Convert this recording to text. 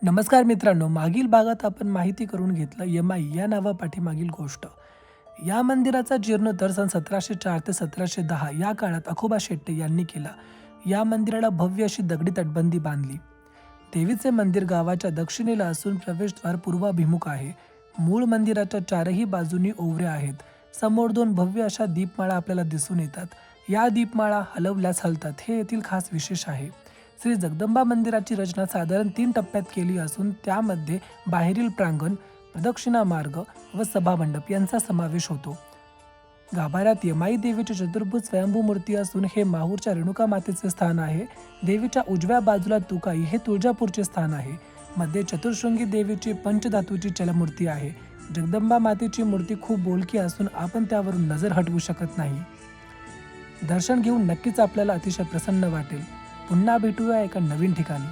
नमस्कार मित्रांनो, मागील भागात आपण माहिती करून घेतलं यमाई या नावापाठीमागील गोष्ट. या मंदिराचा जीर्णोद्धार सन 1704 ते 1710 या काळात अखोबा शेट्टे यांनी केला. या मंदिराला भव्य अशी दगडी तटबंदी बांधली. देवीचे मंदिर गावाच्या दक्षिणेला असून प्रवेशद्वार पूर्वाभिमुख आहे. मूळ मंदिराच्या चारही बाजूनी ओवऱ्या आहेत. समोर दोन भव्य अशा दीपमाळा आपल्याला दिसून येतात. या दीपमाळा हलवल्यास हलतात, हे येथील खास विशेष आहे. श्री जगदंबा मंदिराची रचना साधारण 3 टप्प्यात केली असून त्यामध्ये बाहेरील प्रांगण, प्रदक्षिणा मार्ग व सभामंडप यांचा समावेश होतो. गाभाऱ्यात यमाई देवीची चतुर्भुज स्वयंभू मूर्ती असून हे माहूरच्या रेणुका मातेचे स्थान आहे. देवीच्या उजव्या बाजूला तुकाई हे तुळजापूरचे स्थान आहे. मध्ये चतुर्शृंगी देवीची पंचधातूची चलमूर्ती आहे. जगदंबा मातेची मूर्ती खूप बोलकी असून आपण त्यावरून नजर हटवू शकत नाही. दर्शन घेऊन नक्कीच आपल्याला अतिशय प्रसन्न वाटेल. पुन्हा भेटूया एका नवीन ठिकाणी.